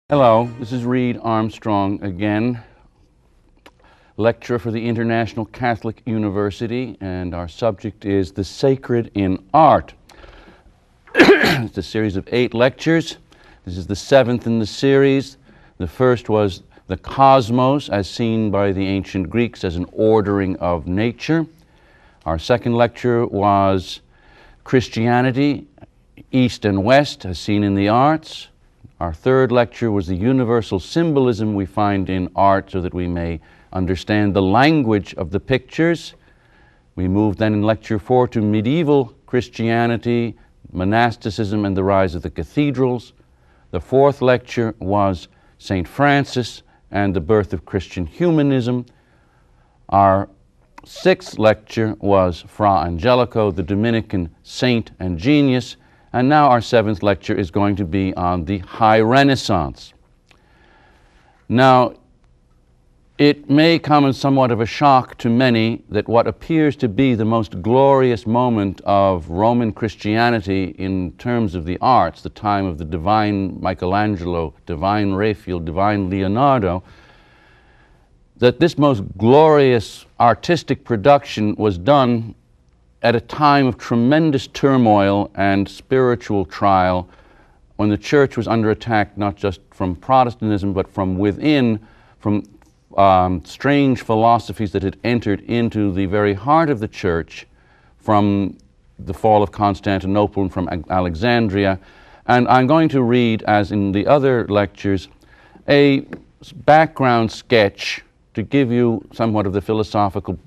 Hello, this is Reed Armstrong again, lecturer for the International Catholic University, and our subject is the sacred in art. It's a series of 8 lectures. This is the 7th in the series. The first was the cosmos as seen by the ancient Greeks as an ordering of nature. Our second lecture was Christianity, East and West as seen in the arts. Our third lecture was the universal symbolism we find in art so that we may understand the language of the pictures. We moved then in lecture 4 to medieval Christianity, monasticism, and the rise of the cathedrals. The fourth lecture was St. Francis and the birth of Christian humanism. Our sixth lecture was Fra Angelico, the Dominican saint and genius. And now our 7th lecture is going to be on the High Renaissance. Now, it may come as somewhat of a shock to many that what appears to be the most glorious moment of Roman Christianity in terms of the arts, the time of the divine Michelangelo, divine Raphael, divine Leonardo, that this most glorious artistic production was done at a time of tremendous turmoil and spiritual trial, when the church was under attack not just from Protestantism but from within, from strange philosophies that had entered into the very heart of the church from the fall of Constantinople and from Alexandria. And I'm going to read, as in the other lectures, a background sketch to give you somewhat of the philosophical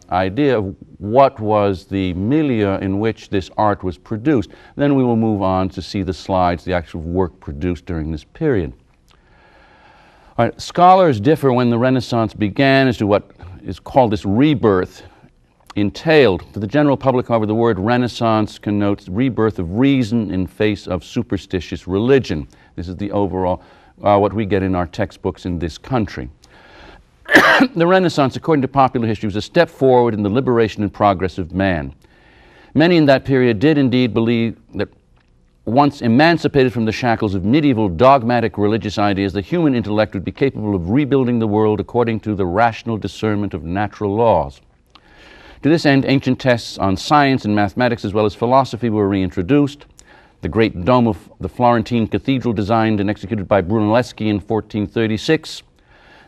idea of what was the milieu in which this art was produced. Then we will move on to see the slides, the actual work produced during this period. All right, scholars differ when the Renaissance began as to what is called this rebirth entailed. To the general public, however, the word Renaissance connotes rebirth of reason in face of superstitious religion. This is the overall, what we get in our textbooks in this country. The Renaissance, according to popular history, was a step forward in the liberation and progress of man. Many in that period did indeed believe that once emancipated from the shackles of medieval dogmatic religious ideas, the human intellect would be capable of rebuilding the world according to the rational discernment of natural laws. To this end, ancient tests on science and mathematics as well as philosophy were reintroduced. The great dome of the Florentine Cathedral, designed and executed by Brunelleschi in 1436,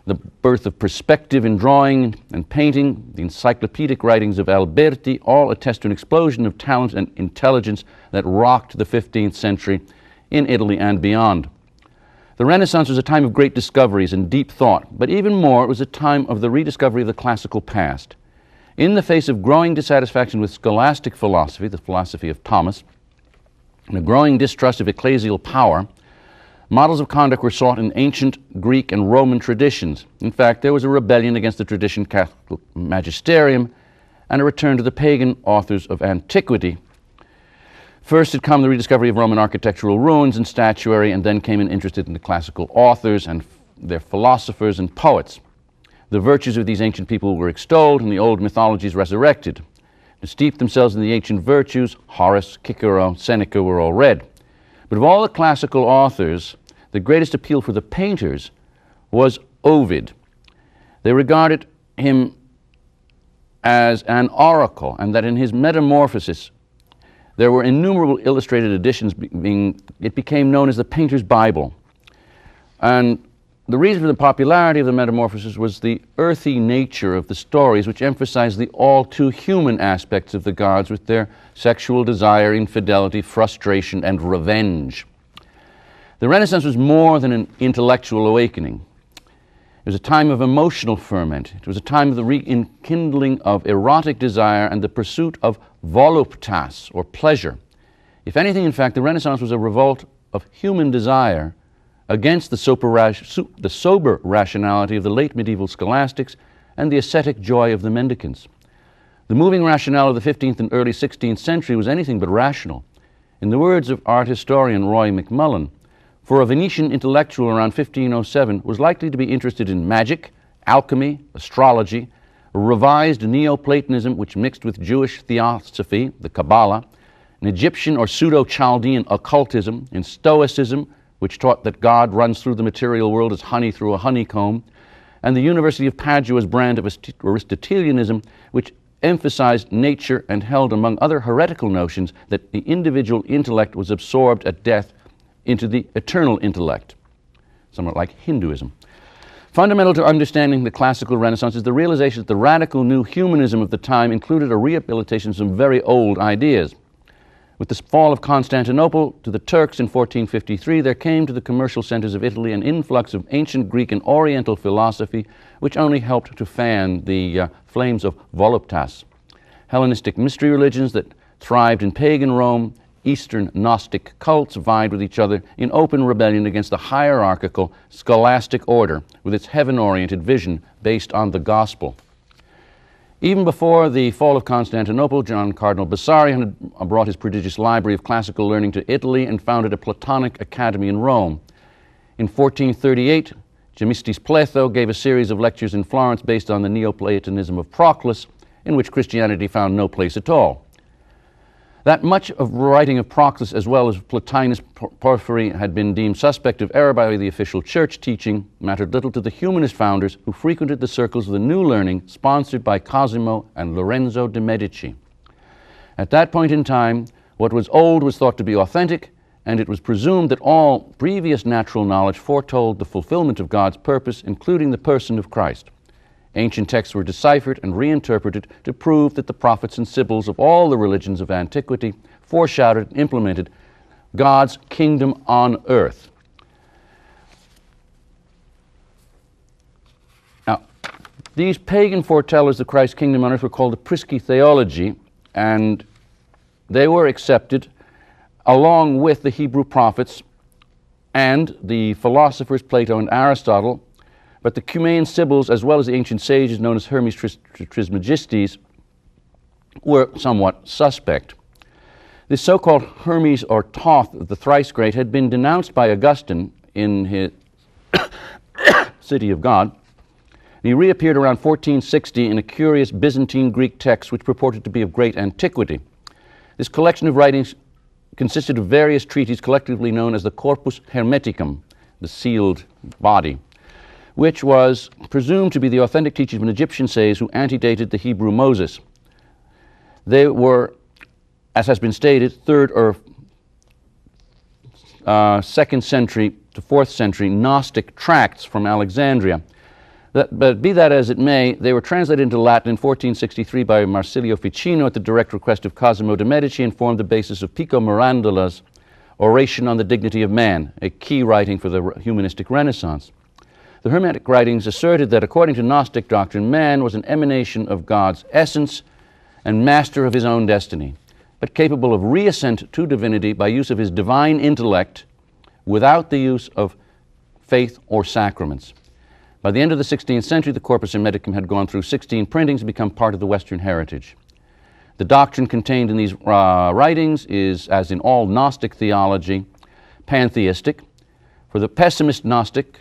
the birth of perspective in drawing and painting, the encyclopedic writings of Alberti, all attest to an explosion of talent and intelligence that rocked the 15th century in Italy and beyond. The Renaissance was a time of great discoveries and deep thought, but even more, it was a time of the rediscovery of the classical past. In the face of growing dissatisfaction with scholastic philosophy, the philosophy of Thomas, and a growing distrust of ecclesial power, models of conduct were sought in ancient Greek and Roman traditions. In fact, there was a rebellion against the traditional Catholic magisterium and a return to the pagan authors of antiquity. First had come the rediscovery of Roman architectural ruins and statuary, and then came an interest in the classical authors and their philosophers and poets. The virtues of these ancient people were extolled and the old mythologies resurrected. To steep themselves in the ancient virtues, Horace, Cicero, Seneca were all read. But of all the classical authors, the greatest appeal for the painters was Ovid. They regarded him as an oracle, and that in his Metamorphoses there were innumerable illustrated editions. It became known as the Painter's Bible. And the reason for the popularity of the Metamorphoses was the earthy nature of the stories, which emphasized the all too human aspects of the gods with their sexual desire, infidelity, frustration, and revenge. The Renaissance was more than an intellectual awakening. It was a time of emotional ferment. It was a time of the rekindling of erotic desire and the pursuit of voluptas, or pleasure. If anything, in fact, the Renaissance was a revolt of human desire against the sober rationality of the late medieval scholastics and the ascetic joy of the mendicants. The moving rationale of the 15th and early 16th century was anything but rational. In the words of art historian Roy McMullen, for a Venetian intellectual around 1507 was likely to be interested in magic, alchemy, astrology, a revised Neoplatonism which mixed with Jewish theosophy, the Kabbalah, an Egyptian or pseudo-Chaldean occultism, in Stoicism, which taught that God runs through the material world as honey through a honeycomb, and the University of Padua's brand of Aristotelianism, which emphasized nature and held, among other heretical notions, that the individual intellect was absorbed at death into the eternal intellect, somewhat like Hinduism. Fundamental to understanding the classical Renaissance is the realization that the radical new humanism of the time included a rehabilitation of some very old ideas. With the fall of Constantinople to the Turks in 1453, there came to the commercial centers of Italy an influx of ancient Greek and Oriental philosophy, which only helped to fan the flames of voluptas. Hellenistic mystery religions that thrived in pagan Rome, Eastern Gnostic cults vied with each other in open rebellion against the hierarchical scholastic order with its heaven-oriented vision based on the gospel. Even before the fall of Constantinople, John Cardinal Bessarion had brought his prodigious library of classical learning to Italy and founded a Platonic academy in Rome. In 1438, Gemistis Pletho gave a series of lectures in Florence based on the Neoplatonism of Proclus, in which Christianity found no place at all. That much of writing of Proclus as well as Plotinus Porphyry had been deemed suspect of error by the official church teaching mattered little to the humanist founders who frequented the circles of the new learning sponsored by Cosimo and Lorenzo de' Medici. At that point in time, what was old was thought to be authentic, and it was presumed that all previous natural knowledge foretold the fulfillment of God's purpose, including the person of Christ. Ancient texts were deciphered and reinterpreted to prove that the prophets and sibyls of all the religions of antiquity foreshadowed and implemented God's kingdom on earth. Now, these pagan foretellers of Christ's kingdom on earth were called the Prisky Theology, and they were accepted along with the Hebrew prophets and the philosophers Plato and Aristotle. But the Cumaean sibyls, as well as the ancient sages known as Hermes Trismegistes, were somewhat suspect. This so-called Hermes or Thoth, the thrice great, had been denounced by Augustine in his City of God. He reappeared around 1460 in a curious Byzantine Greek text which purported to be of great antiquity. This collection of writings consisted of various treatises collectively known as the Corpus Hermeticum, the sealed body, which was presumed to be the authentic teachings of an Egyptian sage who antedated the Hebrew Moses. They were, as has been stated, 3rd or 2nd century to 4th century Gnostic tracts from Alexandria. But be that as it may, they were translated into Latin in 1463 by Marsilio Ficino at the direct request of Cosimo de' Medici and formed the basis of Pico Mirandola's Oration on the Dignity of Man, a key writing for the humanistic Renaissance. The Hermetic writings asserted that according to Gnostic doctrine, man was an emanation of God's essence and master of his own destiny, but capable of reascent to divinity by use of his divine intellect without the use of faith or sacraments. By the end of the 16th century, the Corpus Hermeticum had gone through 16 printings and become part of the Western heritage. The doctrine contained in these writings is, as in all Gnostic theology, pantheistic. For the pessimist Gnostic,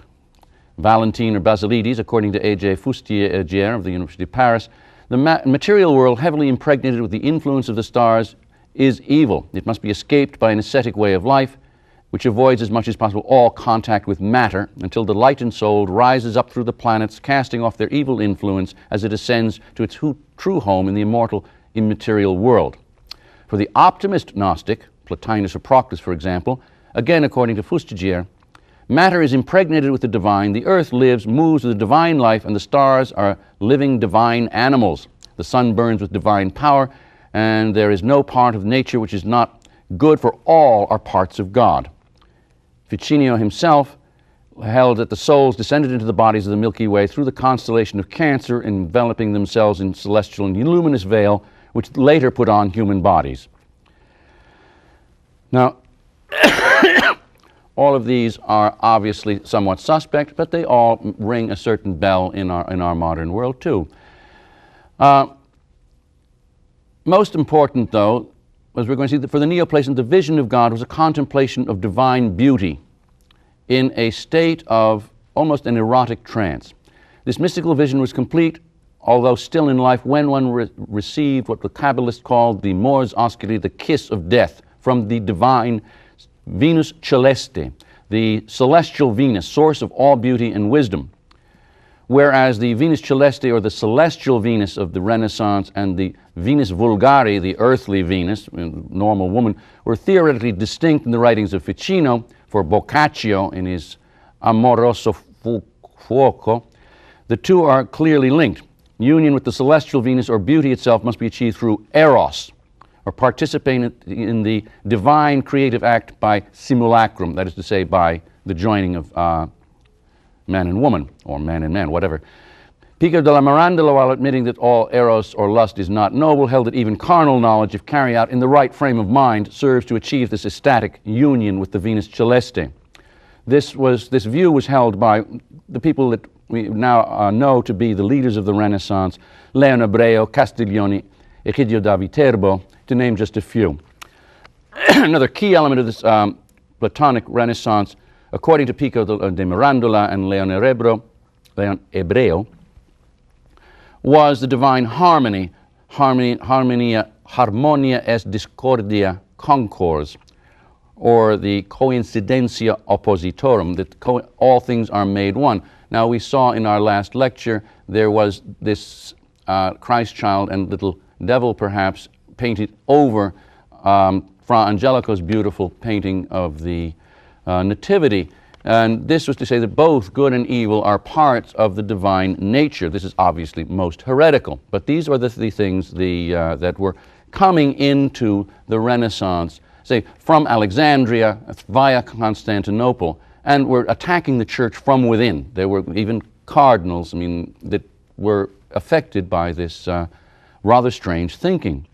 Valentin or Basilides, according to A.J. Foustier of the University of Paris, the material world, heavily impregnated with the influence of the stars, is evil. It must be escaped by an ascetic way of life, which avoids as much as possible all contact with matter until the lightened soul rises up through the planets, casting off their evil influence as it ascends to its true home in the immortal, immaterial world. For the optimist Gnostic, Plotinus or Proclus, for example, again according to Foustier, matter is impregnated with the divine, the earth lives, moves with the divine life, and the stars are living divine animals. The sun burns with divine power, and there is no part of nature which is not good, for all are parts of God. Ficino himself held that the souls descended into the bodies of the Milky Way through the constellation of Cancer, enveloping themselves in celestial and luminous veil, which later put on human bodies. Now, all of these are obviously somewhat suspect, but they all ring a certain bell in our modern world too. Most important, though, as we're going to see, that for the Neoplatonists, the vision of God was a contemplation of divine beauty in a state of almost an erotic trance. This mystical vision was complete, although still in life, when one received what the Kabbalists called the mors osculi, the kiss of death, from the divine Venus Celeste, the celestial Venus, source of all beauty and wisdom. Whereas the Venus Celeste, or the celestial Venus of the Renaissance, and the Venus Vulgari, the earthly Venus, normal woman, were theoretically distinct in the writings of Ficino. For Boccaccio, in his Amoroso Fuoco, the two are clearly linked. Union with the celestial Venus, or beauty itself, must be achieved through eros, or participating in the divine creative act by simulacrum, that is to say, by the joining of man and woman, or man and man, whatever. Pico della Mirandola, while admitting that all eros or lust is not noble, held that even carnal knowledge, if carried out in the right frame of mind, serves to achieve this ecstatic union with the Venus Celeste. This view was held by the people that we now know to be the leaders of the Renaissance: Leonardo, Castiglione, Egidio da Viterbo, to name just a few. Another key element of this Platonic Renaissance, according to Pico de Mirandola and Leon Ebreo, was the divine harmony, harmonia est discordia concors, or the coincidentia oppositorum, that all things are made one. Now, we saw in our last lecture there was this Christ child and little devil, perhaps, painted over Fra Angelico's beautiful painting of the Nativity. And this was to say that both good and evil are parts of the divine nature. This is obviously most heretical, but these were the things that were coming into the Renaissance, say, from Alexandria via Constantinople, and were attacking the church from within. There were even cardinals, that were affected by this rather strange thinking.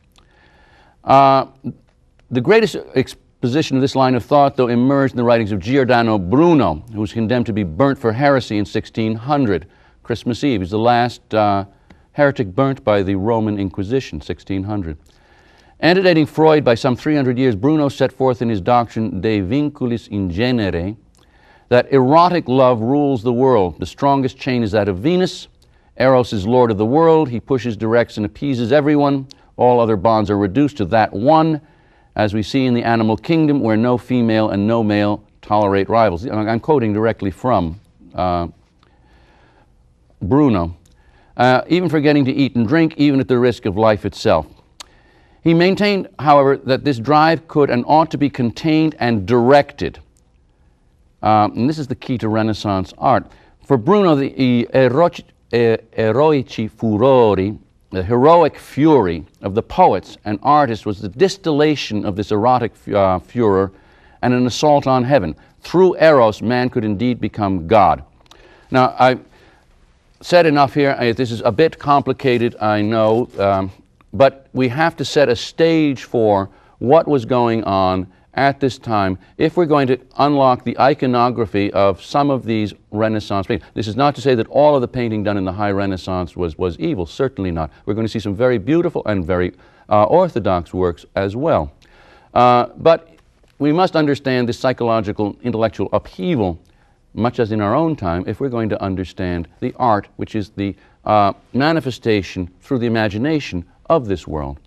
The greatest exposition of this line of thought, though, emerged in the writings of Giordano Bruno, who was condemned to be burnt for heresy in 1600, Christmas Eve. He's the last heretic burnt by the Roman Inquisition, 1600. Antedating Freud by some 300 years, Bruno set forth in his doctrine De Vinculis in Genere that erotic love rules the world. The strongest chain is that of Venus. Eros is lord of the world. He pushes, directs, and appeases everyone. All other bonds are reduced to that one, as we see in the animal kingdom, where no female and no male tolerate rivals. I'm quoting directly from Bruno. Even forgetting to eat and drink, even at the risk of life itself. He maintained, however, that this drive could and ought to be contained and directed. And this is the key to Renaissance art. For Bruno, the eroici furori, the heroic fury of the poets and artists, was the distillation of this erotic furor and an assault on heaven. Through Eros, man could indeed become God. Now, I've said enough here. This is a bit complicated, I know, but we have to set a stage for what was going on at this time if we're going to unlock the iconography of some of these Renaissance paintings. This is not to say that all of the painting done in the High Renaissance was evil, certainly not. We're going to see some very beautiful and very orthodox works as well. But we must understand this psychological, intellectual upheaval, much as in our own time, if we're going to understand the art, which is the manifestation through the imagination of this world.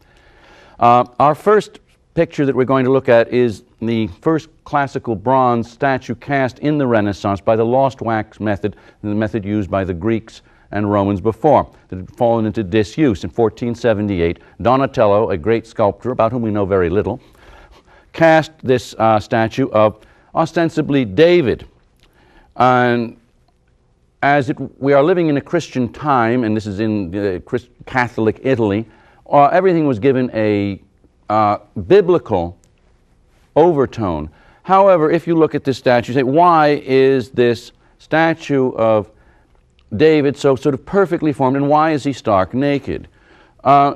Our first picture that we're going to look at is the first classical bronze statue cast in the Renaissance by the lost wax method, the method used by the Greeks and Romans before, that had fallen into disuse. In 1478, Donatello, a great sculptor about whom we know very little, cast this statue of ostensibly David. And as we are living in a Christian time, and this is in Catholic Italy, everything was given a biblical overtone. However, if you look at this statue, you say, why is this statue of David so sort of perfectly formed, and why is he stark naked?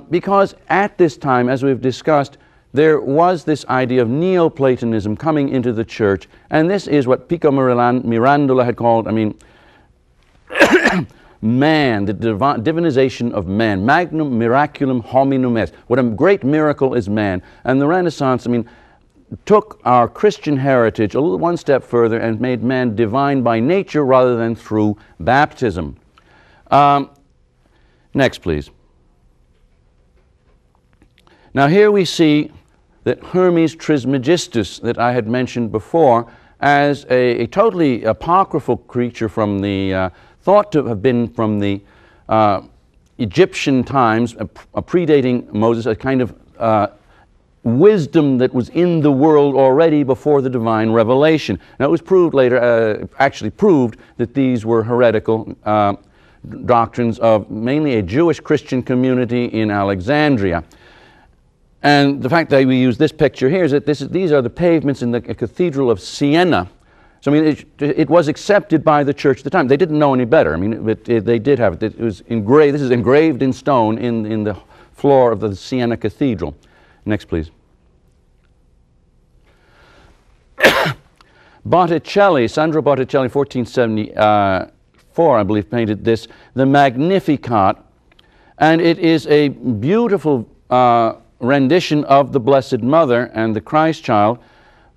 Because at this time, as we've discussed, there was this idea of Neoplatonism coming into the church, and this is what Pico Mirandola had called, man, the divinization of man, magnum miraculum hominum est. What a great miracle is man. And the Renaissance, took our Christian heritage one step further and made man divine by nature rather than through baptism. Next, please. Now here we see that Hermes Trismegistus that I had mentioned before, as a totally apocryphal creature from the, thought to have been from the Egyptian times, predating Moses, a kind of wisdom that was in the world already before the divine revelation. Now, it was proved later, actually proved, that these were heretical doctrines of mainly a Jewish Christian community in Alexandria. And the fact that we use this picture here is that these are the pavements in the Cathedral of Siena. So, I mean, it was accepted by the church at the time. They didn't know any better. I mean, they did have it. It was engraved. This is engraved in stone in the floor of the Siena Cathedral. Next, please. Botticelli, Sandro Botticelli, 1474, I believe, painted this, the Magnificat, and it is a beautiful rendition of the Blessed Mother and the Christ child.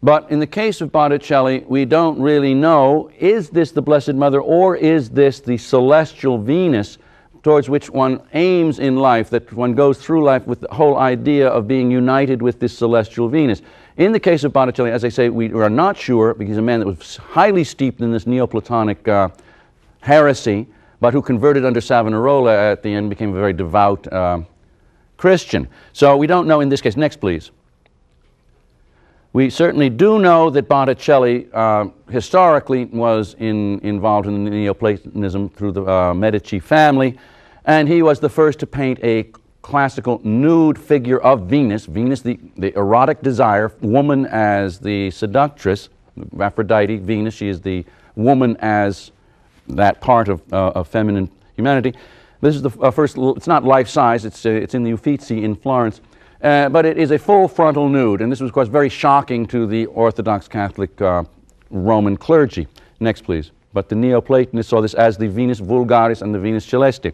But in the case of Botticelli, we don't really know, is this the Blessed Mother or is this the celestial Venus towards which one aims in life, that one goes through life with the whole idea of being united with this celestial Venus. In the case of Botticelli, as I say, we are not sure, because he's a man that was highly steeped in this Neoplatonic heresy, but who converted under Savonarola at the end, became a very devout Christian. So we don't know in this case. Next, please. We certainly do know that Botticelli historically was involved in Neoplatonism through the Medici family, and he was the first to paint a classical nude figure of Venus, the erotic desire, woman as the seductress, Aphrodite, Venus, she is the woman as that part of feminine humanity. This is the first, it's not life-size, it's in the Uffizi in Florence, but it is a full frontal nude, and this was, of course, very shocking to the Orthodox Catholic Roman clergy. Next, please. But the Neoplatonists saw this as the Venus Vulgaris and the Venus Celeste.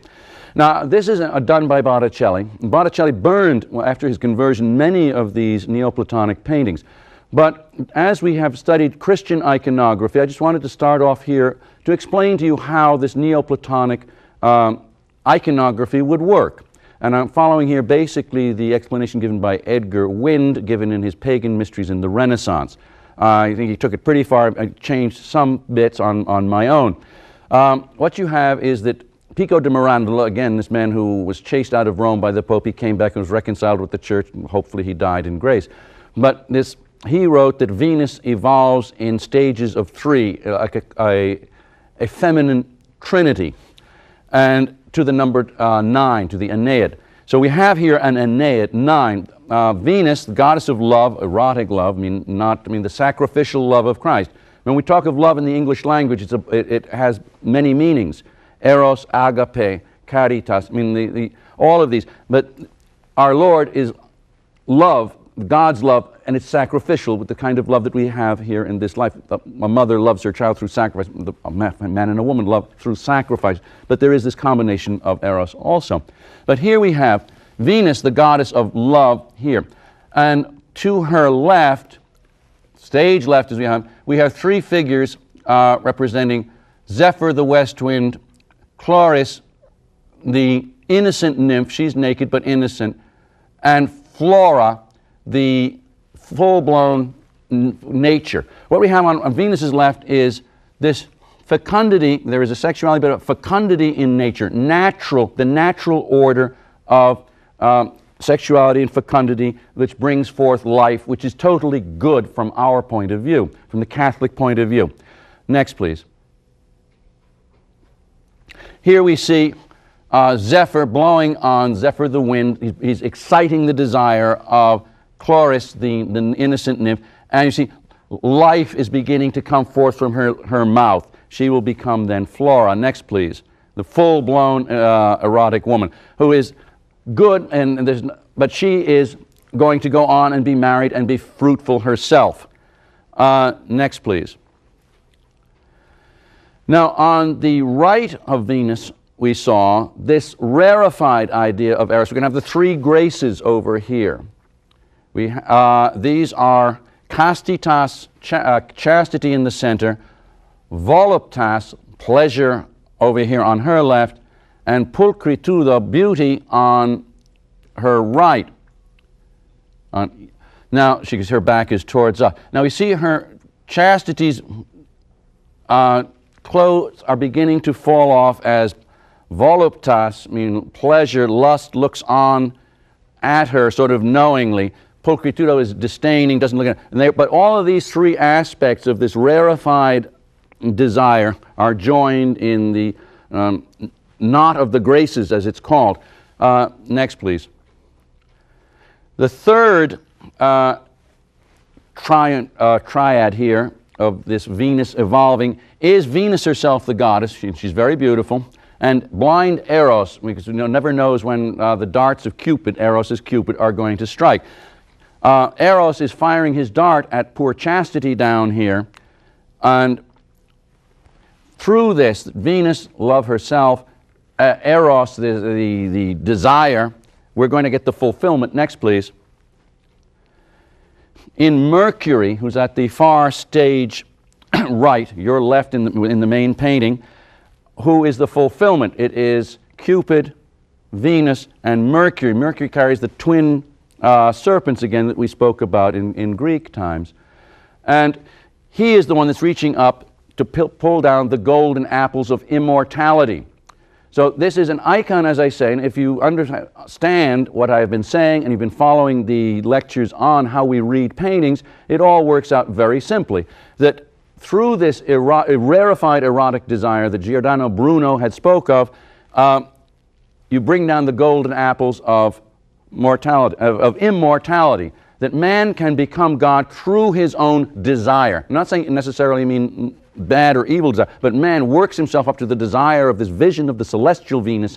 Now, this is done by Botticelli. Botticelli burned, after his conversion, many of these Neoplatonic paintings. But as we have studied Christian iconography, I just wanted to start off here to explain to you how this Neoplatonic iconography would work. And I'm following here basically the explanation given by Edgar Wind, given in his Pagan Mysteries in the Renaissance. I think he took it pretty far. I changed some bits on my own. What you have is that Pico de Mirandola, again, this man who was chased out of Rome by the Pope, he came back and was reconciled with the church. Hopefully he died in grace. But he wrote that Venus evolves in stages of three, like a feminine trinity, and to the number 9, to the Aeneid. So we have here an Aeneid, 9. Venus, the goddess of love, erotic love, the sacrificial love of Christ. When we talk of love in the English language, it has many meanings. Eros, agape, caritas, all of these. But our Lord is love, God's love, and it's sacrificial with the kind of love that we have here in this life. A mother loves her child through sacrifice. A man and a woman love through sacrifice. But there is this combination of eros also. But here we have Venus, the goddess of love here. And to her left, stage left as we have three figures representing Zephyr, the west wind, Chloris, the innocent nymph, she's naked but innocent, and Flora, the full-blown nature. What we have on Venus's left is this fecundity. There is a sexuality, but a fecundity in nature, the natural order of sexuality and fecundity, which brings forth life, which is totally good from our point of view, from the Catholic point of view. Next, please. Here we see Zephyr blowing on Zephyr the wind. He's exciting the desire of Chloris, the innocent nymph. And you see, life is beginning to come forth from her mouth. She will become then Flora. Next, please. The full-blown erotic woman who is good, but she is going to go on and be married and be fruitful herself. Next, please. Now, on the right of Venus, we saw this rarefied idea of Eros. We're going to have the three graces over here. These are castitas, chastity in the center, voluptas, pleasure over here on her left, and pulchritudo, beauty, on her right. Now, her back is towards us. Now we see her Chastity's clothes are beginning to fall off as voluptas, meaning pleasure, lust looks on at her sort of knowingly. Pulchritudo is disdaining, doesn't look at her. But all of these three aspects of this rarefied desire are joined in the knot of the graces, as it's called. Next, please. The third triad here of this Venus evolving is Venus herself, the goddess. She's very beautiful. And blind Eros, because never knows when the darts of Cupid, Eros' Cupid, are going to strike. Eros is firing his dart at poor Chastity down here, and through this, Venus, love herself, Eros, the desire, we're going to get the fulfillment. Next, please. In Mercury, who's at the far stage right, your left in the main painting, who is the fulfillment? It is Cupid, Venus, and Mercury. Mercury carries the twin serpents again that we spoke about in Greek times. And he is the one that's reaching up to pull down the golden apples of immortality. So this is an icon, as I say, and if you understand what I've been saying and you've been following the lectures on how we read paintings, it all works out very simply. That through this rarefied erotic desire that Giordano Bruno had spoke of, you bring down the golden apples of mortality, of immortality, that man can become God through his own desire. I'm not saying it necessarily mean bad or evil desire, but man works himself up to the desire of this vision of the celestial Venus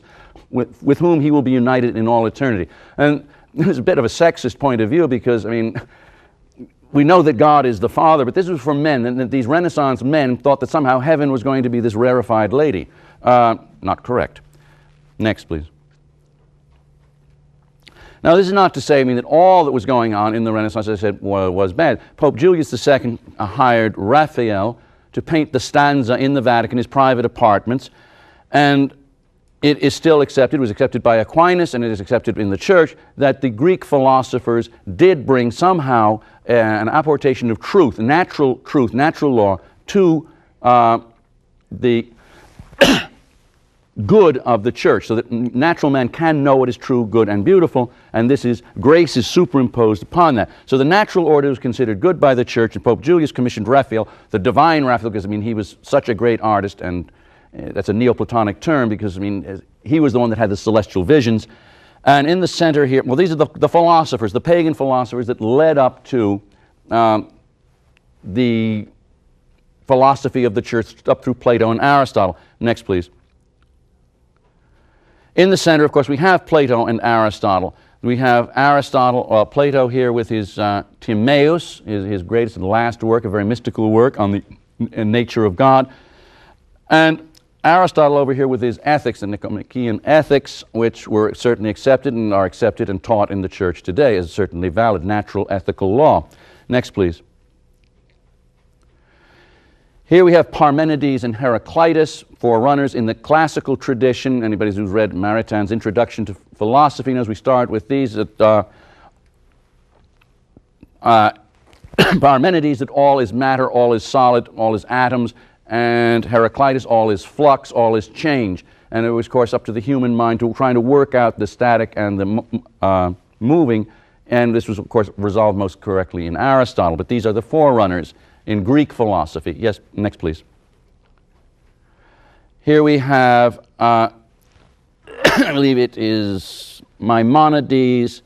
with whom he will be united in all eternity. And there's a bit of a sexist point of view because, I mean, we know that God is the Father, but this was for men, and that these Renaissance men thought that somehow heaven was going to be this rarefied lady. Not correct. Next, please. Now, this is not to say, I mean, that all that was going on in the Renaissance, as I said, was bad. Pope Julius II hired Raphael to paint the stanza in the Vatican, his private apartments, and it is still accepted, it was accepted by Aquinas, and it is accepted in the Church, that the Greek philosophers did bring somehow an apportation of truth, natural law, to the good of the Church, so that natural man can know what is true, good, and beautiful, and this is, grace is superimposed upon that. So the natural order was considered good by the Church, and Pope Julius commissioned Raphael, the divine Raphael, because, I mean, he was such a great artist, and that's a Neoplatonic term, because, I mean, he was the one that had the celestial visions. And in the center here, well, these are the philosophers, the pagan philosophers that led up to the philosophy of the Church, up through Plato and Aristotle. Next, please. In the center, of course, we have Plato and Aristotle. We have Aristotle, Plato here with his Timaeus, his greatest and last work, a very mystical work on the nature of God. And Aristotle over here with his ethics, the Nicomachean ethics, which were certainly accepted and are accepted and taught in the Church today as certainly valid natural ethical law. Next, please. Here we have Parmenides and Heraclitus, forerunners in the classical tradition. Anybody who's read Maritain's Introduction to Philosophy knows we start with these. Parmenides, that all is matter, all is solid, all is atoms, and Heraclitus, all is flux, all is change. And it was, of course, up to the human mind to trying to work out the static and the moving, and this was, of course, resolved most correctly in Aristotle. But these are the forerunners in Greek philosophy. Yes, next, please. Here we have, I believe it is Maimonides,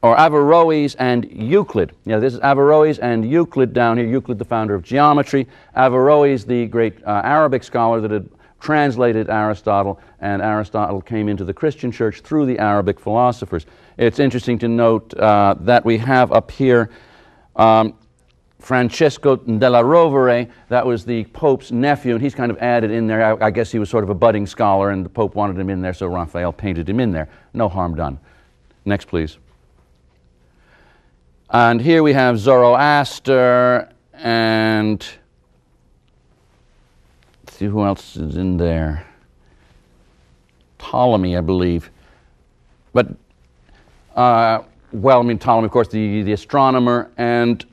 or Averroes and Euclid. Yeah, this is Averroes and Euclid down here. Euclid, the founder of geometry. Averroes, the great Arabic scholar that had translated Aristotle, and Aristotle came into the Christian Church through the Arabic philosophers. It's interesting to note that we have up here Francesco della Rovere, that was the Pope's nephew, and he's kind of added in there. I guess he was sort of a budding scholar, and the Pope wanted him in there, so Raphael painted him in there. No harm done. Next, please. And here we have Zoroaster, and let's see who else is in there. Ptolemy, I believe. But, well, I mean, Ptolemy, of course, the astronomer, and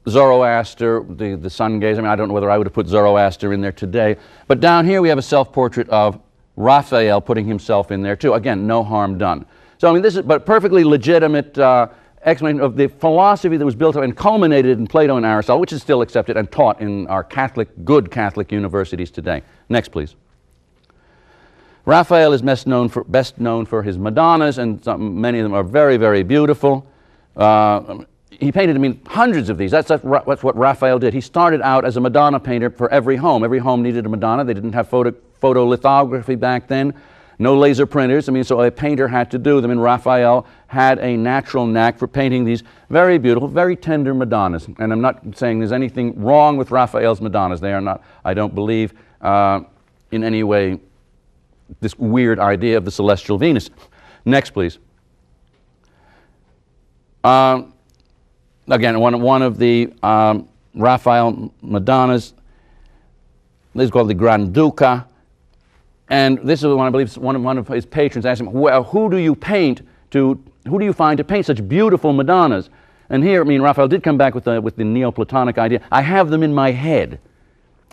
Zoroaster, the sun gaze. I mean, I don't know whether I would have put Zoroaster in there today. But down here we have a self-portrait of Raphael putting himself in there too. Again, no harm done. So I mean, this is but perfectly legitimate explanation of the philosophy that was built up and culminated in Plato and Aristotle, which is still accepted and taught in our good Catholic universities today. Next, please. Raphael is best known for his Madonnas, and many of them are very, very beautiful. He painted, I mean, hundreds of these. That's what Raphael did. He started out as a Madonna painter for every home. Every home needed a Madonna. They didn't have photolithography back then, no laser printers. I mean, so a painter had to do them, and Raphael had a natural knack for painting these very beautiful, very tender Madonnas. And I'm not saying there's anything wrong with Raphael's Madonnas. They are not, I don't believe, in any way, this weird idea of the celestial Venus. Next, please. Again, one of the Raphael Madonnas, this is called the Granduca, and this is one, I believe, one of his patrons asked him, well, who do you find to paint such beautiful Madonnas? And here, I mean, Raphael did come back with the Neoplatonic idea. I have them in my head.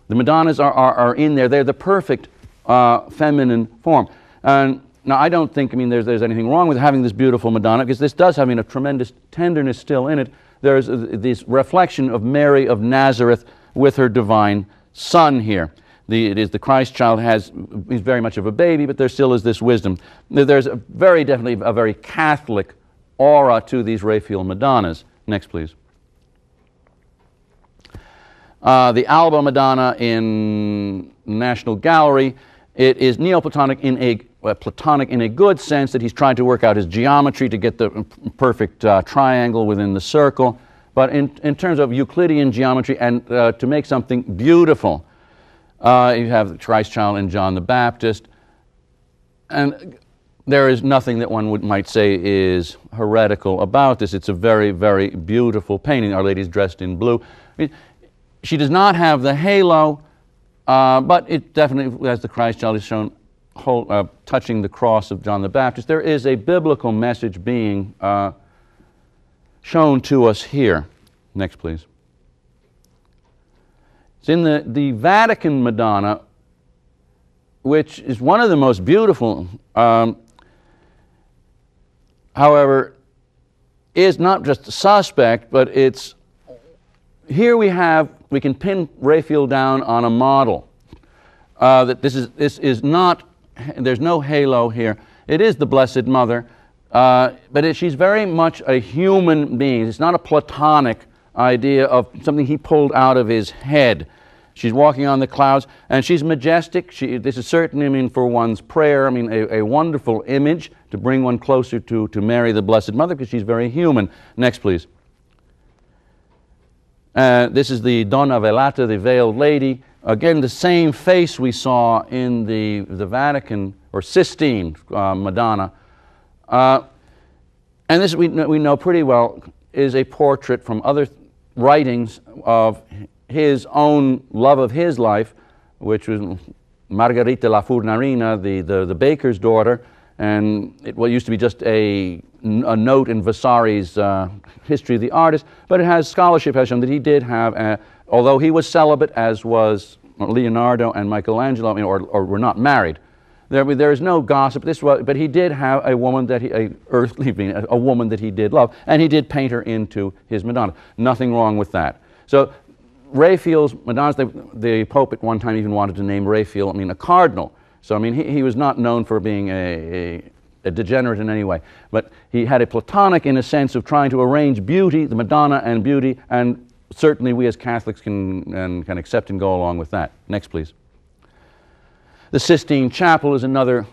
The Madonnas are in there. They're the perfect feminine form. And now, I don't think, I mean, there's anything wrong with having this beautiful Madonna, because this does have, I mean, a tremendous tenderness still in it. There's this reflection of Mary of Nazareth with her divine Son here. It is the Christ child he's very much of a baby, but there still is this wisdom. There's definitely a very Catholic aura to these Raphael Madonnas. Next, please. The Alba Madonna in National Gallery, it is Neoplatonic Platonic in a good sense, that he's trying to work out his geometry to get the perfect triangle within the circle, but in terms of Euclidean geometry and to make something beautiful. You have the Christ child and John the Baptist, and there is nothing that one might say is heretical about this. It's a very, very beautiful painting. Our Lady's dressed in blue. I mean, she does not have the halo, but it definitely, as the Christ child is shown, touching the cross of John the Baptist. There is a biblical message being shown to us here. Next, please. It's in the Vatican Madonna, which is one of the most beautiful, however, is not just suspect, but it's, here we can pin Raphael down on a model. That this is not, there's no halo here. It is the Blessed Mother, but she's very much a human being. It's not a Platonic idea of something he pulled out of his head. She's walking on the clouds, and she's majestic. This is certainly, I mean, for one's prayer, I mean, a wonderful image to bring one closer to Mary, the Blessed Mother, because she's very human. Next, please. This is the Donna Velata, the Veiled Lady. Again, the same face we saw in the Vatican, or Sistine Madonna. And this, we know pretty well, is a portrait from other writings of his own love of his life, which was Margherita la Furnarina, the baker's daughter, and it used to be just a note in Vasari's History of the Artist, but it has scholarship has shown that he did have, although he was celibate, as was Leonardo and Michelangelo, I mean, or were not married. There is no gossip. But he did have a woman earthly being, a woman that he did love, and he did paint her into his Madonna. Nothing wrong with that. So Raphael's Madonnas, the Pope at one time even wanted to name Raphael, I mean, a cardinal. So I mean, he was not known for being a degenerate in any way, but he had a Platonic in a sense of trying to arrange beauty, the Madonna and beauty, and certainly we as Catholics can accept and go along with that. Next, please. The Sistine Chapel is another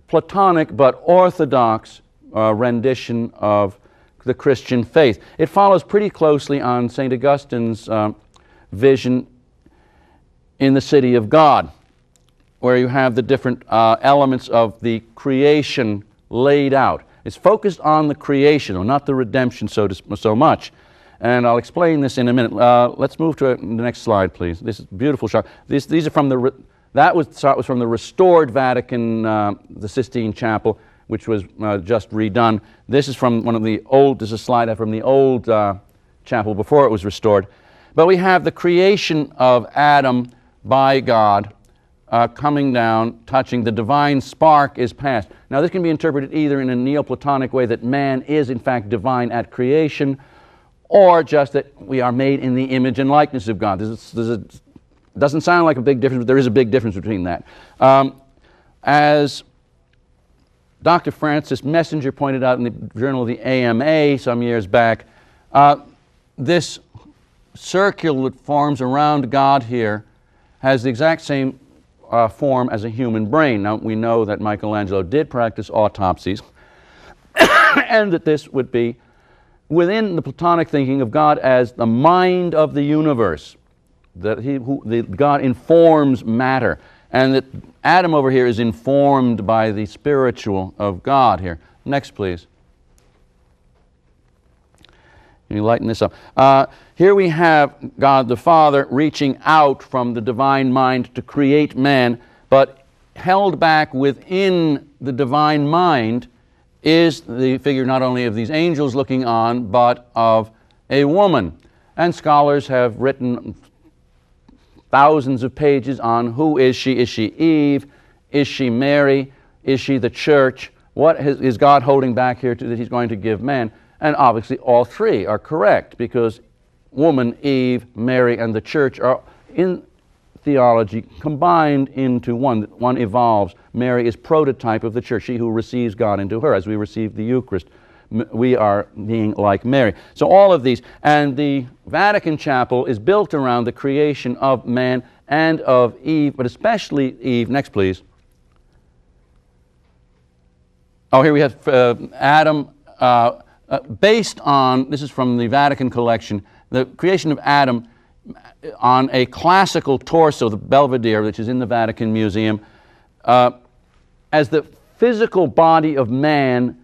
Platonic but orthodox rendition of the Christian faith. It follows pretty closely on St. Augustine's vision in the City of God, where you have the different elements of the creation laid out. It's focused on the creation, not the redemption so much. And I'll explain this in a minute. Let's move to the next slide, please. This is a beautiful shot. These are from that was from the restored Vatican, the Sistine Chapel, which was just redone. This is from one of the old, this is a slide from the old chapel before it was restored. But we have the creation of Adam by God coming down, touching. The divine spark is passed. Now this can be interpreted either in a Neoplatonic way that man is in fact divine at creation, or just that we are made in the image and likeness of God. Doesn't sound like a big difference, but there is a big difference between that. As Dr. Francis Messenger pointed out in the Journal of the AMA some years back, this circle that forms around God here has the exact same form as a human brain. Now, we know that Michelangelo did practice autopsies, and that this would be within the Platonic thinking of God as the mind of the universe, that God informs matter, and that Adam over here is informed by the spiritual of God here. Next, please. Can you lighten this up? Here we have God the Father reaching out from the divine mind to create man, but held back within the divine mind is the figure not only of these angels looking on, but of a woman. And scholars have written thousands of pages on who is she? Is she Eve? Is she Mary? Is she the church? What is God holding back here that he's going to give man? And obviously all three are correct, because woman, Eve, Mary, and the church are in theology combined into one. One evolves. Mary is prototype of the church, she who receives God into her. As we receive the Eucharist, we are being like Mary. So all of these, and the Vatican Chapel is built around the creation of man and of Eve, but especially Eve. Next, please. Oh, here we have Adam, based on, this is from the Vatican collection, the creation of Adam on a classical torso, the Belvedere, which is in the Vatican Museum, as the physical body of man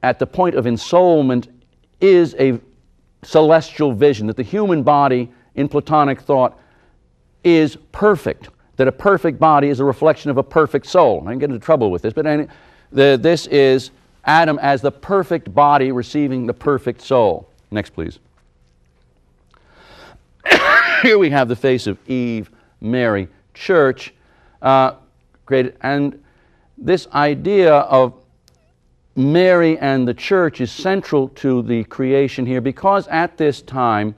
at the point of ensoulment is a celestial vision, that the human body in Platonic thought is perfect, that a perfect body is a reflection of a perfect soul. I can get into trouble with this, but this is Adam as the perfect body receiving the perfect soul. Next, please. Here we have the face of Eve, Mary, church, created. And this idea of Mary and the church is central to the creation here, because at this time,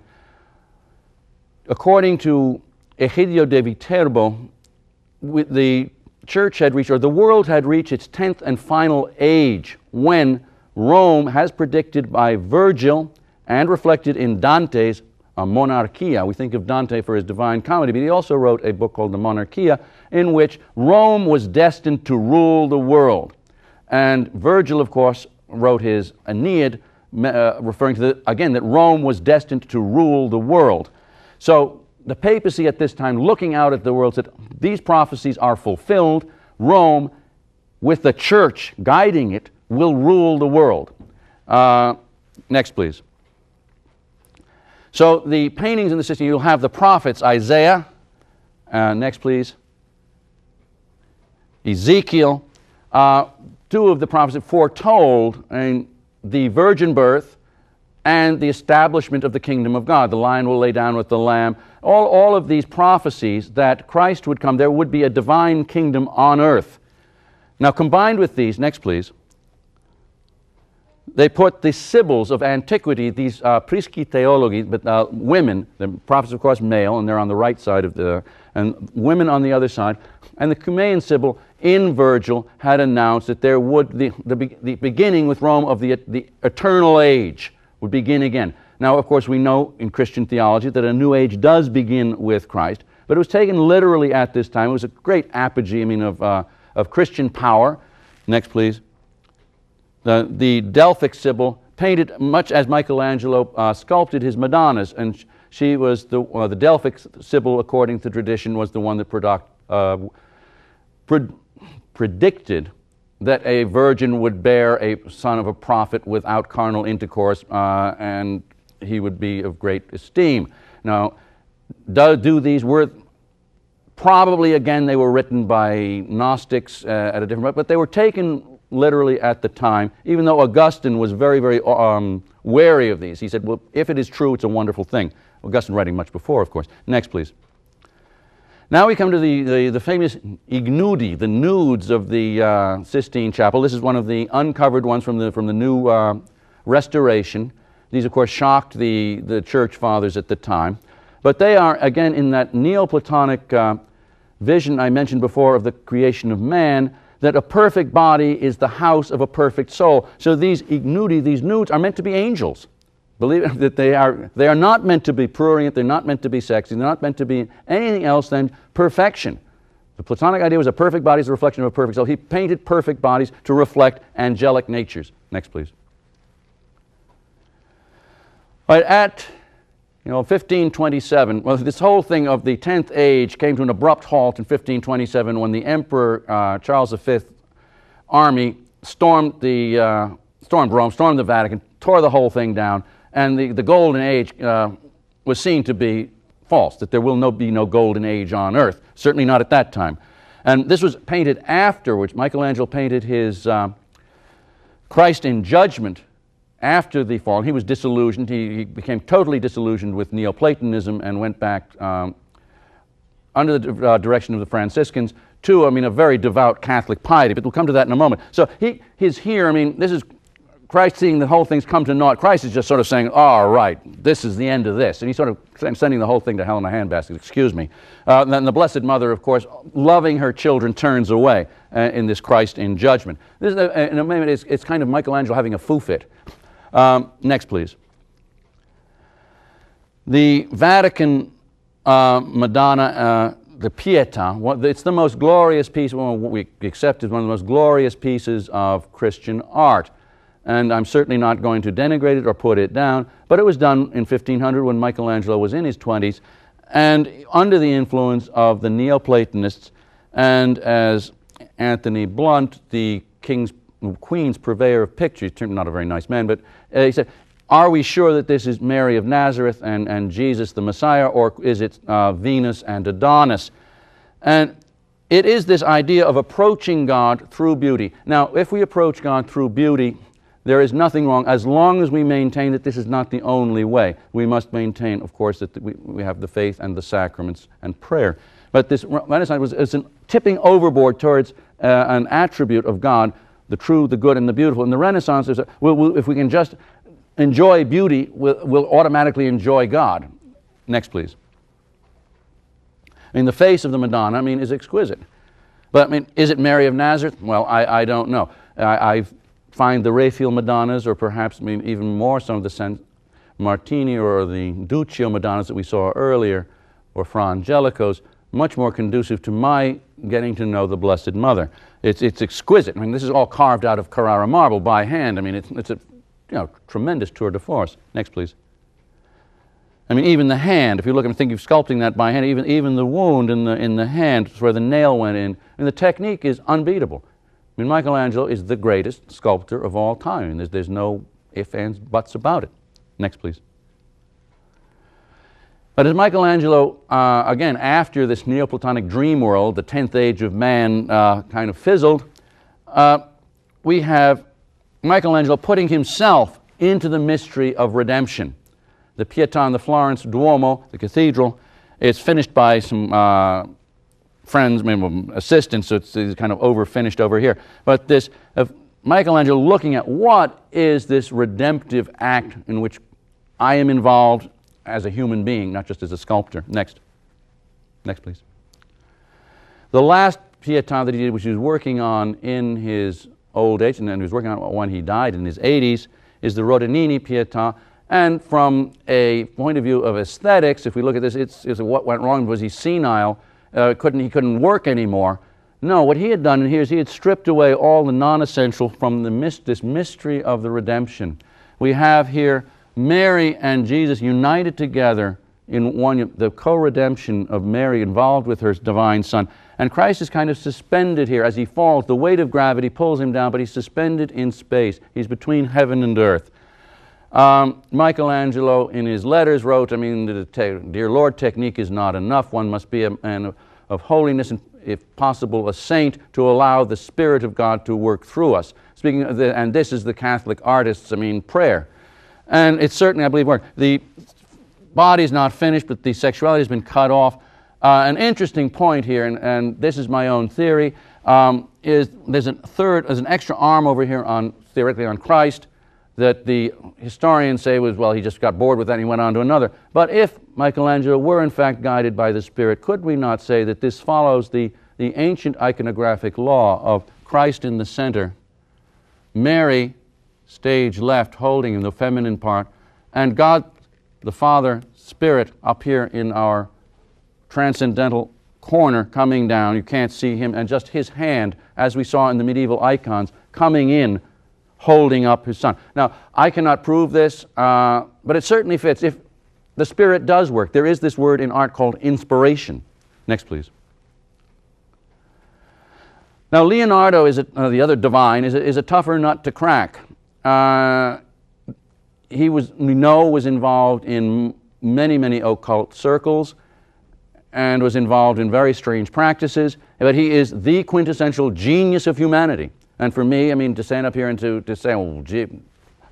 according to Egidio de Viterbo, the church had reached, or the world had reached its 10th and final age, when Rome, has predicted by Virgil and reflected in Dante's Monarchia. We think of Dante for his Divine Comedy, but he also wrote a book called the Monarchia, in which Rome was destined to rule the world. And Virgil, of course, wrote his Aeneid, referring to, again, that Rome was destined to rule the world. So the papacy at this time, looking out at the world, said, these prophecies are fulfilled. Rome, with the church guiding it, will rule the world. Next, please. So the paintings in the Sistine, you'll have the prophets, Isaiah, next please, Ezekiel, two of the prophets that foretold the virgin birth and the establishment of the kingdom of God. The lion will lay down with the lamb. All of these prophecies that Christ would come, there would be a divine kingdom on earth. Now combined with these, next please, they put the Sibyls of antiquity, these Prisky Theology, but women, the prophets of course male, and they're on the right side of and women on the other side, and the Cumaean Sibyl in Virgil had announced that there would, the beginning with Rome of the eternal age would begin again. Now of course we know in Christian theology that a new age does begin with Christ, but it was taken literally at this time. It was a great apogee, of Christian power. Next please. The Delphic Sibyl painted much as Michelangelo sculpted his Madonnas, and she was the Delphic Sibyl, according to tradition, was the one that predicted that a virgin would bear a son of a prophet without carnal intercourse, and he would be of great esteem. Now, do these were probably, again, they were written by Gnostics at a different, but they were taken literally at the time, even though Augustine was very, very wary of these. He said, well, if it is true, it's a wonderful thing. Augustine writing much before, of course. Next, please. Now we come to the famous ignudi, the nudes of the Sistine Chapel. This is one of the uncovered ones from the new restoration. These, of course, shocked the church fathers at the time. But they are, again, in that Neoplatonic vision I mentioned before of the creation of man, that a perfect body is the house of a perfect soul. So these ignudi, these nudes, are meant to be angels. Believe that they are not meant to be prurient, they're not meant to be sexy, they're not meant to be anything else than perfection. The Platonic idea was a perfect body is a reflection of a perfect soul. He painted perfect bodies to reflect angelic natures. Next, please. All right, at 1527, well, this whole thing of the 10th age came to an abrupt halt in 1527 when the Emperor Charles V army stormed Rome, stormed the Vatican, tore the whole thing down, and the golden age was seen to be false, that there will be no golden age on earth, certainly not at that time. And this was painted after, which Michelangelo painted his Christ in Judgment after the fall. He was disillusioned. He became totally disillusioned with Neoplatonism and went back under the direction of the Franciscans to, a very devout Catholic piety. But we'll come to that in a moment. So he's here, this is Christ seeing the whole thing's come to naught. Christ is just sort of saying, all right, this is the end of this. And he's sort of sending the whole thing to hell in a handbasket, excuse me. And then the Blessed Mother, of course, loving her children, turns away in this Christ in Judgment. This is in a moment, it's kind of Michelangelo having a foo fit. Next, please. The Vatican Madonna, the Pieta, it's the most glorious piece, we accept as one of the most glorious pieces of Christian art. And I'm certainly not going to denigrate it or put it down, but it was done in 1500 when Michelangelo was in his 20s and under the influence of the Neoplatonists, and as Anthony Blunt, the Queen's purveyor of pictures, turned not a very nice man, but he said, are we sure that this is Mary of Nazareth and Jesus the Messiah, or is it Venus and Adonis? And it is this idea of approaching God through beauty. Now, if we approach God through beauty, there is nothing wrong, as long as we maintain that this is not the only way. We must maintain, of course, that we have the faith and the sacraments and prayer. But this Renaissance was a tipping overboard towards an attribute of God, the true, the good, and the beautiful. In the Renaissance, if we can just enjoy beauty, we'll automatically enjoy God. Next, please. The face of the Madonna, is exquisite. But, is it Mary of Nazareth? Well, I don't know. I find the Raphael Madonnas, or perhaps even more some of the San Martini or the Duccio Madonnas that we saw earlier, or Fra Angelicos, much more conducive to my getting to know the Blessed Mother. It's exquisite. This is all carved out of Carrara marble by hand. It's a tremendous tour de force. Next, please. Even the hand, if you look and think of sculpting that by hand, even the wound in the hand where the nail went in, and the technique is unbeatable. Michelangelo is the greatest sculptor of all time. There's no ifs, ands, buts about it. Next, please. But as Michelangelo, again, after this Neoplatonic dream world, the 10th age of man kind of fizzled, we have Michelangelo putting himself into the mystery of redemption. The Pietà in the Florence Duomo, the cathedral, is finished by some friends, assistants, so it's kind of over-finished over here. But this Michelangelo looking at what is this redemptive act in which I am involved as a human being, not just as a sculptor. Next. Next, please. The last Pietà that he did, which he was working on in his old age, and then he was working on it when he died in his 80s, is the Rotonini Pieta. And from a point of view of aesthetics, if we look at this, it's what went wrong was he's senile. He couldn't work anymore. No, what he had done here is he had stripped away all the non-essential from this mystery of the redemption. We have here Mary and Jesus united together in one, the co-redemption of Mary involved with her divine Son. And Christ is kind of suspended here as he falls. The weight of gravity pulls him down, but he's suspended in space. He's between heaven and earth. Michelangelo, in his letters, wrote, the Dear Lord technique is not enough. One must be a man of holiness and, if possible, a saint to allow the Spirit of God to work through us. Speaking of and this is the Catholic artist's, prayer. And it certainly, I believe, worked. The body is not finished, but the sexuality has been cut off. An interesting point here, and this is my own theory, is there's an extra arm over here theoretically on Christ that the historians say was, well, he just got bored with that and he went on to another. But if Michelangelo were in fact guided by the Spirit, could we not say that this follows the ancient iconographic law of Christ in the center, Mary stage left holding the feminine part, and God the Father Spirit up here in our transcendental corner coming down, you can't see him, and just his hand, as we saw in the medieval icons, coming in, holding up his son. Now, I cannot prove this, but it certainly fits. If the Spirit does work, there is this word in art called inspiration. Next, please. Now, Leonardo, the other divine, is a tougher nut to crack. We know was involved in many, many occult circles and was involved in very strange practices, but he is the quintessential genius of humanity. And for me, I mean, to stand up here and to say, oh, gee,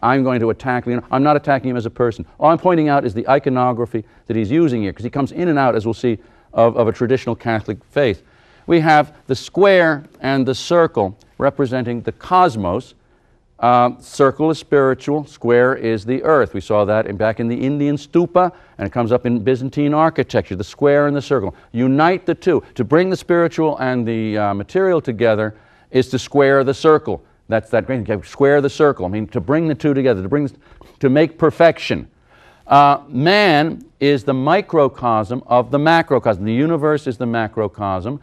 I'm going to attack Leonardo. I'm not attacking him as a person. All I'm pointing out is the iconography that he's using here, because he comes in and out, as we'll see, of a traditional Catholic faith. We have the square and the circle representing the cosmos. Circle is spiritual, square is the earth. We saw that back in the Indian stupa, and it comes up in Byzantine architecture, the square and the circle. Unite the two. To bring the spiritual and the material together is to square the circle. That's that great thing, square the circle. I mean, to bring the two together, to make perfection. Man is the microcosm of the macrocosm. The universe is the macrocosm.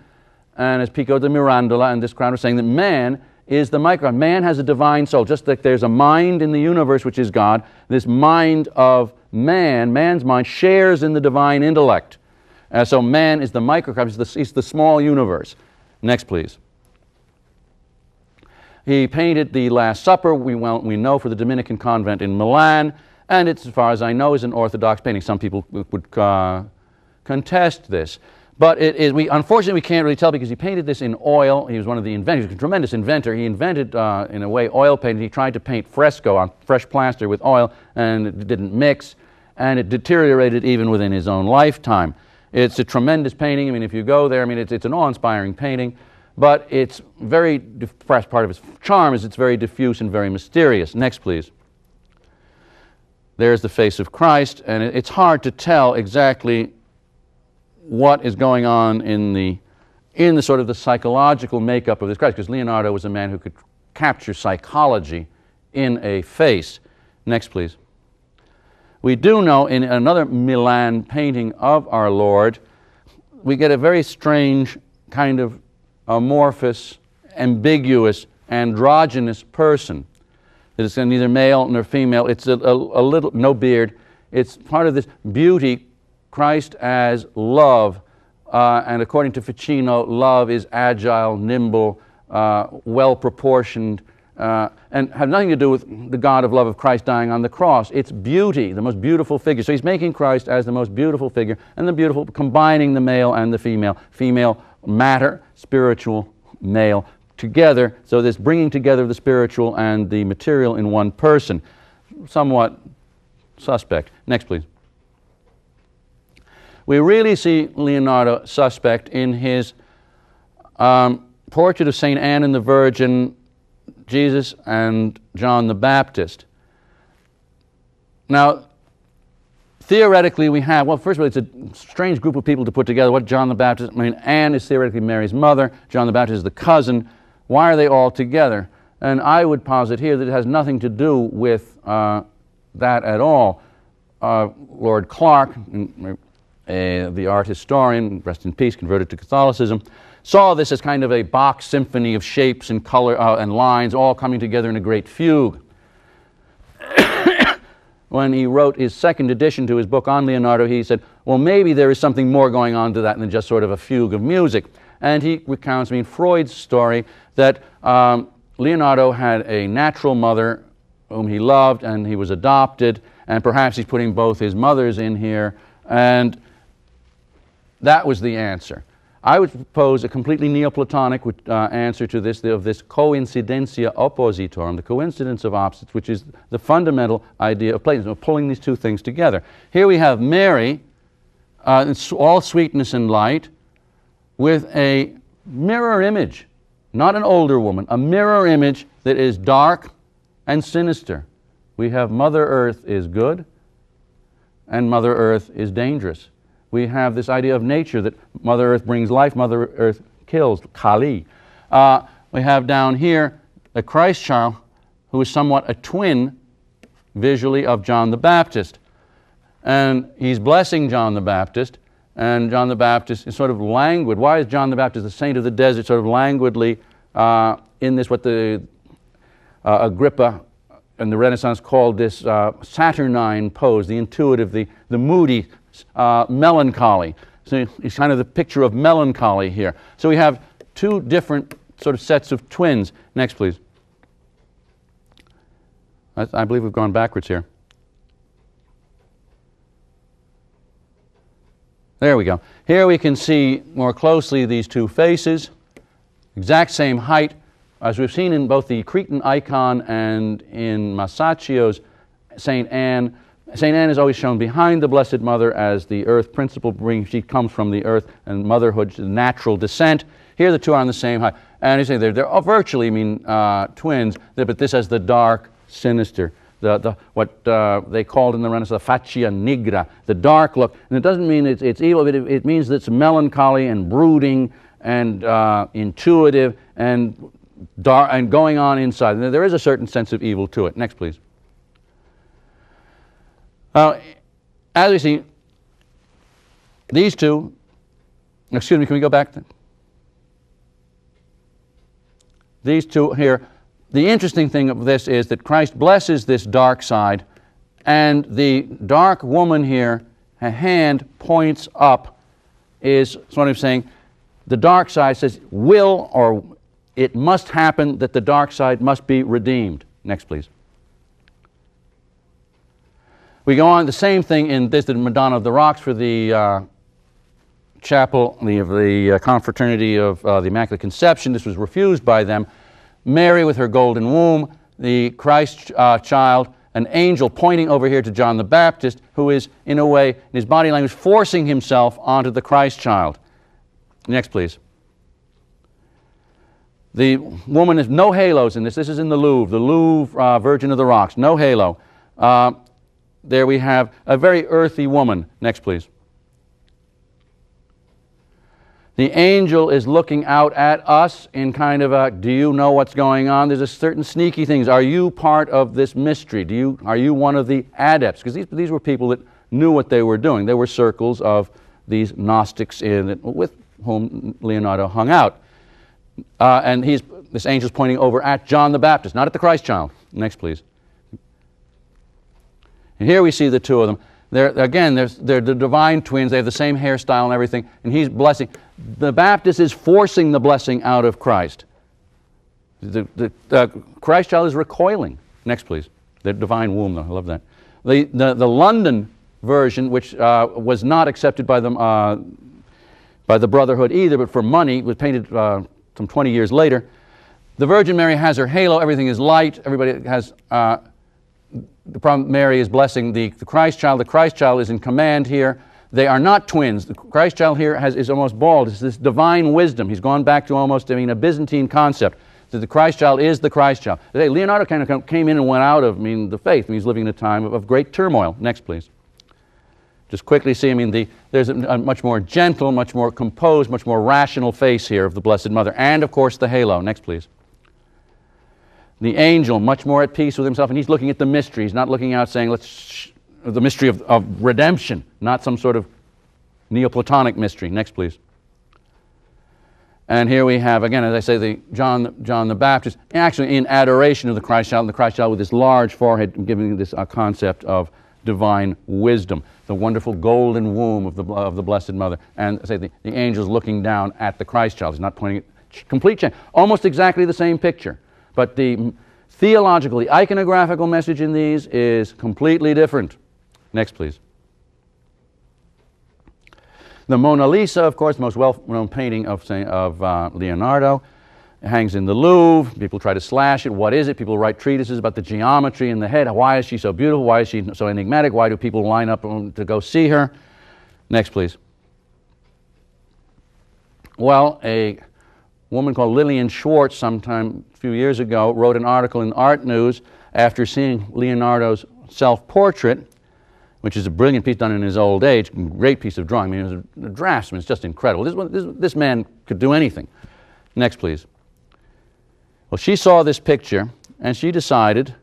And as Pico de Mirandola and this crowd are saying, that man is the microcosm. Man has a divine soul. Just like there's a mind in the universe, which is God, this mind of man's mind, shares in the divine intellect. So man is the microcosm. He's the small universe. Next, please. He painted the Last Supper, we know, for the Dominican convent in Milan, and it's, as far as I know, is an Orthodox painting. Some people would contest this. But unfortunately, we can't really tell because he painted this in oil. He was one of the inventors. He was a tremendous inventor. He invented, in a way, oil painting. He tried to paint fresco on fresh plaster with oil, and it didn't mix, and it deteriorated even within his own lifetime. It's a tremendous painting. I mean, if you go there, I mean, it's an awe-inspiring painting. But it's very, perhaps part of its charm is it's very diffuse and very mysterious. Next, please. There's the face of Christ, and it's hard to tell exactly what is going on in the sort of the psychological makeup of this Christ, because Leonardo was a man who could capture psychology in a face. Next, please. We do know in another Milan painting of our Lord, we get a very strange kind of amorphous, ambiguous, androgynous person. It's neither male nor female. It's a little, no beard. It's part of this beauty, Christ as love. And according to Ficino, love is agile, nimble, well-proportioned, and have nothing to do with the God of love of Christ dying on the cross. It's beauty, the most beautiful figure. So he's making Christ as the most beautiful figure, and the beautiful, combining the male and the female. Female matter, spiritual, male, together. So this bringing together the spiritual and the material in one person. Somewhat suspect. Next, please. We really see Leonardo suspect in his portrait of St. Anne and the Virgin, Jesus and John the Baptist. Now, theoretically, we have, well, first of all, it's a strange group of people to put together. What John the Baptist, I mean, Anne is theoretically Mary's mother, John the Baptist is the cousin. Why are they all together? And I would posit here that it has nothing to do with that at all. Lord Clark, the art historian, rest in peace, converted to Catholicism, saw this as kind of a Bach symphony of shapes and color and lines all coming together in a great fugue. When he wrote his second edition to his book on Leonardo, he said, well, maybe there is something more going on to that than just sort of a fugue of music. And he recounts, Freud's story that Leonardo had a natural mother whom he loved, and he was adopted, and perhaps he's putting both his mothers in here, and that was the answer. I would propose a completely Neoplatonic answer to this, of this coincidentia oppositorum, the coincidence of opposites, which is the fundamental idea of Platonism, of pulling these two things together. Here we have Mary, it's all sweetness and light, with a mirror image, not an older woman, a mirror image that is dark and sinister. We have Mother Earth is good and Mother Earth is dangerous. We have this idea of nature, that Mother Earth brings life, Mother Earth kills, Kali. We have down here a Christ child who is somewhat a twin, visually, of John the Baptist. And he's blessing John the Baptist, and John the Baptist is sort of languid. Why is John the Baptist, the saint of the desert, sort of languidly in this, what the Agrippa and the Renaissance called this saturnine pose, the intuitive, the moody, melancholy. So it's kind of the picture of melancholy here. So we have two different sort of sets of twins. Next, please. I believe we've gone backwards here. There we go. Here we can see more closely these two faces, exact same height, as we've seen in both the Cretan icon and in Masaccio's St. Anne. St. Anne is always shown behind the Blessed Mother as the earth principle, she comes from the earth, and motherhood, natural descent. Here the two are on the same height. And you say they're virtually, twins, but this has the dark, sinister, what they called in the Renaissance the faccia nigra, the dark look. And it doesn't mean it's evil, but it means that it's melancholy and brooding and intuitive and dark and going on inside. And there is a certain sense of evil to it. Next, please. As we see, these two, excuse me, can we go back? These two here, the interesting thing of this is that Christ blesses this dark side, and the dark woman here, her hand points up, is what I'm saying. The dark side says, will, or it must happen that the dark side must be redeemed. Next, please. We go on, the same thing in this, the Madonna of the Rocks for the chapel, the Confraternity of the Immaculate Conception. This was refused by them. Mary with her golden womb, the Christ child, an angel pointing over here to John the Baptist, who is, in a way, in his body language, forcing himself onto the Christ child. Next, please. The woman has no halos in this. This is in the Louvre, Virgin of the Rocks, no halo. There we have a very earthy woman. Next, please. The angel is looking out at us in kind of a, do you know what's going on? There's a certain sneaky things. Are you part of this mystery? Are you one of the adepts? Because these were people that knew what they were doing. There were circles of these Gnostics with whom Leonardo hung out. And this angel's pointing over at John the Baptist, not at the Christ child. Next, please. And here we see the two of them. They're the divine twins. They have the same hairstyle and everything. And he's blessing. The Baptist is forcing the blessing out of Christ. The Christ child is recoiling. Next, please. The divine womb, though. I love that. The London version, which was not accepted by the Brotherhood either, but for money, was painted some 20 years later. The Virgin Mary has her halo. Everything is light. Everybody has... the problem, Mary is blessing the Christ child. The Christ child is in command here. They are not twins. The Christ child here is almost bald. It's this divine wisdom. He's gone back to almost, a Byzantine concept, that the Christ child is the Christ child. Leonardo kind of came in and went out of, the faith. He's living in a time of great turmoil. Next, please. Just quickly see, there's a much more gentle, much more composed, much more rational face here of the Blessed Mother. And, of course, the halo. Next, please. The angel, much more at peace with himself, and he's looking at the mystery. He's not looking out saying, the mystery of redemption, not some sort of Neoplatonic mystery. Next, please. And here we have, again, as I say, John the Baptist, actually in adoration of the Christ child, and the Christ child with this large forehead, giving this concept of divine wisdom, the wonderful golden womb of the Blessed Mother. And say the angel's looking down at the Christ child. He's not pointing at complete change. Almost exactly the same picture. But the theological, the iconographical message in these is completely different. Next, please. The Mona Lisa, of course, the most well-known painting of Leonardo, hangs in the Louvre. People try to slash it. What is it? People write treatises about the geometry in the head. Why is she so beautiful? Why is she so enigmatic? Why do people line up to go see her? Next, please. Well, a woman called Lillian Schwartz, sometime a few years ago, wrote an article in Art News after seeing Leonardo's self-portrait, which is a brilliant piece done in his old age, great piece of drawing. I mean, he was a draftsman. It's just incredible. This man could do anything. Next, please. Well, she saw this picture, and she decided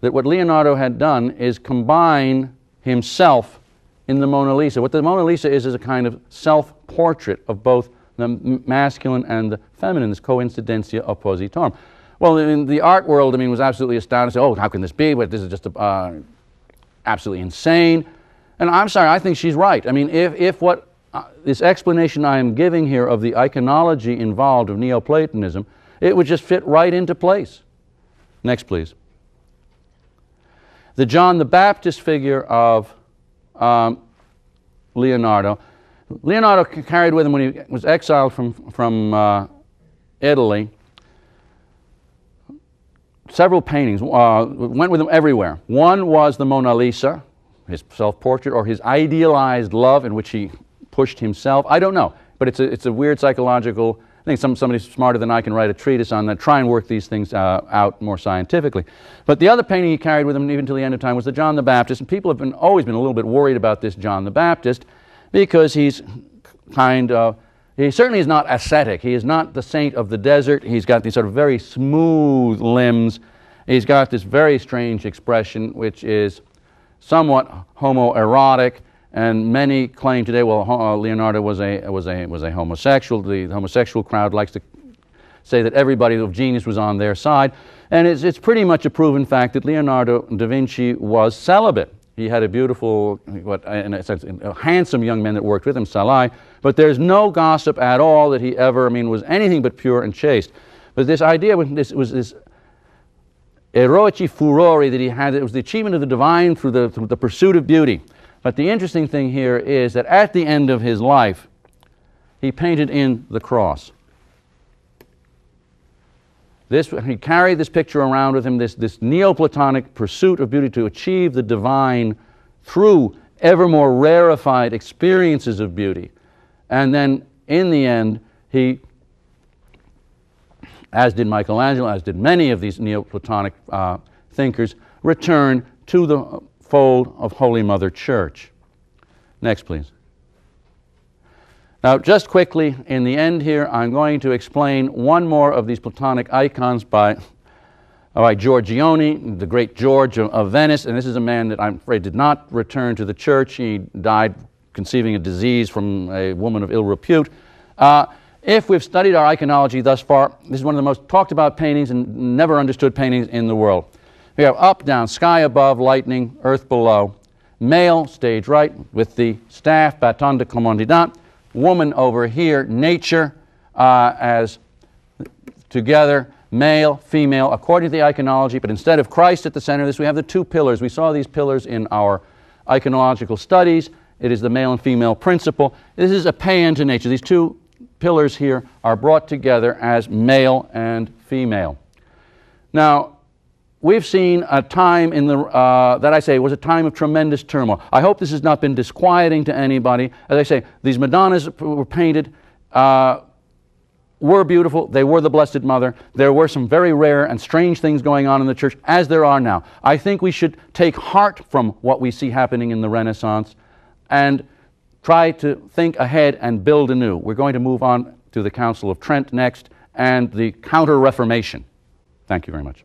that what Leonardo had done is combine himself in the Mona Lisa. What the Mona Lisa is a kind of self-portrait of both the masculine and the feminine, this coincidentia oppositorum. Well, in the art world, I mean, was absolutely astonished. Oh, how can this be? But this is just absolutely insane. And I'm sorry, I think she's right. I mean, if what this explanation I am giving here of the iconology involved of Neoplatonism, it would just fit right into place. Next, please. The John the Baptist figure of Leonardo. Leonardo carried with him, when he was exiled from Italy, several paintings, went with him everywhere. One was the Mona Lisa, his self-portrait, or his idealized love in which he pushed himself. I don't know, but it's a weird psychological, I think somebody smarter than I can write a treatise on that, try and work these things out more scientifically. But the other painting he carried with him even till the end of time was the John the Baptist, and people have always been a little bit worried about this John the Baptist, because he's he certainly is not ascetic. He is not the saint of the desert. He's got these sort of very smooth limbs. He's got this very strange expression, which is somewhat homoerotic, and many claim today, well, Leonardo was a homosexual. The homosexual crowd likes to say that everybody of genius was on their side, and it's pretty much a proven fact that Leonardo da Vinci was celibate. He had a beautiful, in a sense, a handsome young man that worked with him, Salai, but there's no gossip at all that he ever, was anything but pure and chaste. But this idea was this eroici furori that he had. It was the achievement of the divine through the pursuit of beauty. But the interesting thing here is that at the end of his life, he painted in the cross. He carried this picture around with him, this Neoplatonic pursuit of beauty to achieve the divine through ever more rarefied experiences of beauty. And then in the end, he, as did Michelangelo, as did many of these Neoplatonic thinkers, returned to the fold of Holy Mother Church. Next, please. Now, just quickly, in the end here, I'm going to explain one more of these Platonic icons by Giorgione, the great George of Venice. And this is a man that I'm afraid did not return to the church. He died conceiving a disease from a woman of ill repute. If we've studied our iconology thus far, this is one of the most talked about paintings and never understood paintings in the world. We have up, down, sky above, lightning, earth below. Male, stage right, with the staff, bâton de commandant. Woman over here, nature as together, male, female, according to the iconology, but instead of Christ at the center of this, we have the two pillars. We saw these pillars in our iconological studies. It is the male and female principle. This is a paean to nature. These two pillars here are brought together as male and female. Now, we've seen a time in the that I say was a time of tremendous turmoil. I hope this has not been disquieting to anybody. As I say, these Madonnas were painted, were beautiful. They were the Blessed Mother. There were some very rare and strange things going on in the church, as there are now. I think we should take heart from what we see happening in the Renaissance and try to think ahead and build anew. We're going to move on to the Council of Trent next and the Counter-Reformation. Thank you very much.